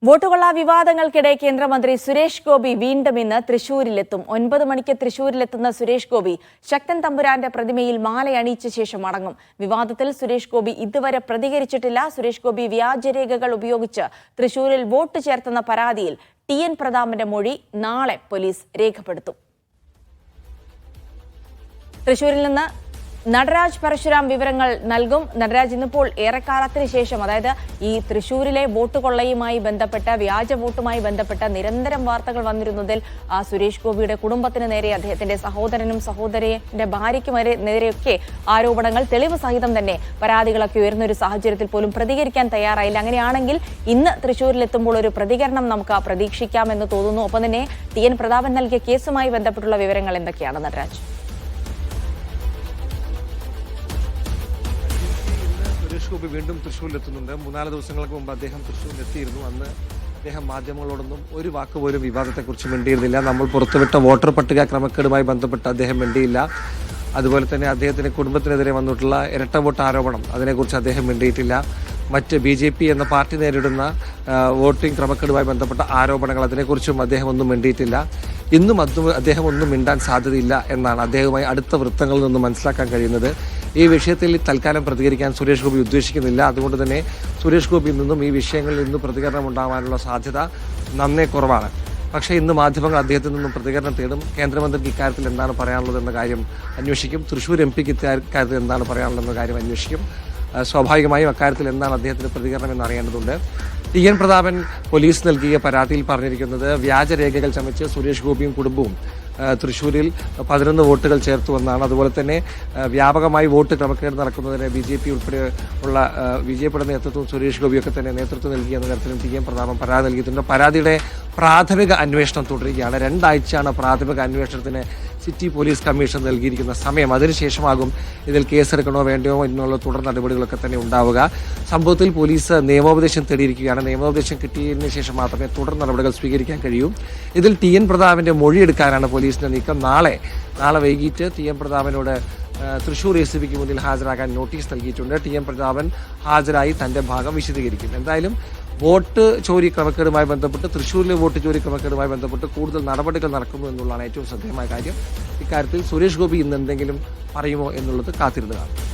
വോട്ടുകൊള്ള വിവാദങ്ങൾക്കിടെ കേന്ദ്രമന്ത്രി സുരേഷ് ഗോപി വീണ്ടും ഇന്ന് തൃശൂരിലെത്തും. 9 മണിക്ക് തൃശൂരിലെത്തുന്ന സുരേഷ് ഗോപി ശക്തൻ തമ്പുരാന്റെ പ്രതിമയിൽ മാലയണിയിച്ച ശേഷം മടങ്ങും. വിവാദത്തിൽ സുരേഷ് ഗോപി ഇതുവരെ പ്രതികരിച്ചിട്ടില്ല. സുരേഷ് ഗോപി വ്യാജരേഖകൾ ഉപയോഗിച്ച് തൃശൂരിൽ വോട്ട് ചേർത്തെന്ന പരാതിയിൽ TN പ്രതാപന്റെ മൊഴി നാളെ പോലീസ് രേഖപ്പെടുത്തും. തൃശൂരിൽ നിന്ന് നടരാജ് പരശുരാം വിവരങ്ങൾ നൽകും. നടരാജ്, ഇന്നിപ്പോൾ ഏറെക്കാലത്തിന് ശേഷം, അതായത് ഈ തൃശൂരിലെ വോട്ട് കൊള്ളയുമായി ബന്ധപ്പെട്ട വ്യാജ വോട്ടുമായി ബന്ധപ്പെട്ട നിരന്തരം വാർത്തകൾ വന്നിരുന്നതിൽ സുരേഷ് ഗോപിയുടെ കുടുംബത്തിന് നേരെ, അദ്ദേഹത്തിന്റെ സഹോദരനും സഹോദരന്റെ ഭാര്യയ്ക്കും നേരെയൊക്കെ ആരോപണങ്ങൾ തെളിവ് സഹിതം തന്നെ പരാതികളൊക്കെ ഉയർന്ന ഒരു സാഹചര്യത്തിൽ പോലും പ്രതികരിക്കാൻ തയ്യാറായില്ല. അങ്ങനെയാണെങ്കിൽ ഇന്ന് തൃശൂരിലെത്തുമ്പോൾ ഒരു പ്രതികരണം നമുക്ക് പ്രതീക്ഷിക്കാമെന്ന് തോന്നുന്നു. ഒപ്പം തന്നെ TN പ്രതാപൻ നൽകിയ കേസുമായി ബന്ധപ്പെട്ടുള്ള വിവരങ്ങൾ എന്തൊക്കെയാണ് നടരാജ്? സുരേഷ് ഗോപി വീണ്ടും തൃശ്ശൂരിലെത്തുന്നുണ്ട്. 3-4 ദിവസങ്ങൾക്ക് മുമ്പ് അദ്ദേഹം തൃശ്ശൂരിലെത്തിയിരുന്നു. അന്ന് അദ്ദേഹം മാധ്യമങ്ങളോടൊന്നും ഒരു വാക്ക് പോലും വിവാദത്തെക്കുറിച്ച് മിണ്ടിയിരുന്നില്ല. നമ്മൾ പുറത്തുവിട്ട വോട്ടർ പട്ടിക ക്രമക്കേടുമായി ബന്ധപ്പെട്ട് അദ്ദേഹം മിണ്ടിയില്ല. അതുപോലെ തന്നെ അദ്ദേഹത്തിന്റെ കുടുംബത്തിനെതിരെ വന്നിട്ടുള്ള ഇരട്ട വോട്ട് ആരോപണം, അതിനെക്കുറിച്ച് അദ്ദേഹം മിണ്ടിയിട്ടില്ല. മറ്റ് BJP എന്ന പാർട്ടി നേരിടുന്ന വോട്ടിംഗ് ക്രമക്കേടുമായി ബന്ധപ്പെട്ട ആരോപണങ്ങൾ, അതിനെക്കുറിച്ചും അദ്ദേഹം ഒന്നും മിണ്ടിയിട്ടില്ല. ഇന്നും അദ്ദേഹം ഒന്നും മിണ്ടാൻ സാധ്യതയില്ല എന്നാണ് അദ്ദേഹവുമായി അടുത്ത വൃത്തങ്ങളിൽ നിന്നും മനസ്സിലാക്കാൻ കഴിയുന്നത്. ഈ വിഷയത്തിൽ തൽക്കാലം പ്രതികരിക്കാൻ സുരേഷ് ഗോപി ഉദ്ദേശിക്കുന്നില്ല. അതുകൊണ്ട് തന്നെ സുരേഷ് ഗോപിയിൽ നിന്നും ഈ വിഷയങ്ങളിൽ ഇന്ന് പ്രതികരണം ഉണ്ടാവാനുള്ള സാധ്യത നന്നേ കുറവാണ്. പക്ഷേ ഇന്ന് മാധ്യമങ്ങൾ അദ്ദേഹത്തിൽ നിന്നും പ്രതികരണം തേടും. കേന്ദ്രമന്ത്രിക്ക് ഇക്കാര്യത്തിൽ എന്താണ് പറയാനുള്ളതെന്ന കാര്യം അന്വേഷിക്കും. തൃശ്ശൂർ MP ഇക്കാര്യത്തിൽ എന്താണ് പറയാനുള്ളതെന്ന കാര്യം അന്വേഷിക്കും. സ്വാഭാവികമായും അക്കാര്യത്തിൽ എന്താണ് അദ്ദേഹത്തിന്റെ പ്രതികരണം എന്ന് അറിയേണ്ടതുണ്ട്. TN പ്രതാപൻ പോലീസ് നൽകിയ പരാതിയിൽ പറഞ്ഞിരിക്കുന്നത് വ്യാജരേഖകൾ ചമച്ച് സുരേഷ് ഗോപിയും കുടുംബവും തൃശ്ശൂരിൽ 11 വോട്ടുകൾ ചേർത്തുവെന്നാണ്. അതുപോലെ തന്നെ വ്യാപകമായി വോട്ട് ക്രമക്കേട് നടക്കുന്നതിന് BJP ഉൾപ്പെടെ ഉള്ള BJPയുടെ നേതൃത്വവും സുരേഷ് ഗോപിയൊക്കെ തന്നെ നേതൃത്വം നൽകിയെന്ന തരത്തിലും TN പ്രതാപൻ പരാതി നൽകിയിട്ടുണ്ട്. പരാതിയുടെ പ്രാഥമിക അന്വേഷണം തുടരുകയാണ്. 2 ആഴ്ചയാണ് പ്രാഥമിക അന്വേഷണത്തിന് സിറ്റി പോലീസ് കമ്മീഷൻ നൽകിയിരിക്കുന്ന സമയം. അതിനുശേഷമാകും ഇതിൽ കേസെടുക്കണോ വേണ്ടയോ എന്നുള്ള തുടർ നടപടികളൊക്കെ തന്നെ ഉണ്ടാവുക. സംഭവത്തിൽ പോലീസ് നിയമോപദേശം തേടിയിരിക്കുകയാണ്. നിയമോപദേശം കിട്ടിയതിനു ശേഷം മാത്രമേ തുടർ നടപടികൾ സ്വീകരിക്കാൻ കഴിയൂ. ഇതിൽ TN പ്രതാപന്റെ മൊഴിയെടുക്കാനാണ് പോലീസിന്റെ നീക്കം. നാളെ വൈകിട്ട് TN പ്രതാപനോട് തൃശ്ശൂർ ACPക്ക് മുന്നിൽ ഹാജരാകാൻ നോട്ടീസ് നൽകിയിട്ടുണ്ട്. TN പ്രതാപൻ ഹാജരായി തന്റെ ഭാഗം വിശദീകരിക്കും. എന്തായാലും വോട്ട് ചോരി ക്രമക്കേടുമായി ബന്ധപ്പെട്ട്, തൃശ്ശൂരിലെ വോട്ട് ചോരി ക്രമക്കേടുമായി ബന്ധപ്പെട്ട് കൂടുതൽ നടപടികൾ നടക്കുന്നു എന്നുള്ളതാണ് ഏറ്റവും ശ്രദ്ധേയമായ കാര്യം. ഇക്കാര്യത്തിൽ സുരേഷ് ഗോപി ഇന്ന് എന്തെങ്കിലും പറയുമോ എന്നുള്ളത് കാത്തിരുന്ന് കാണും.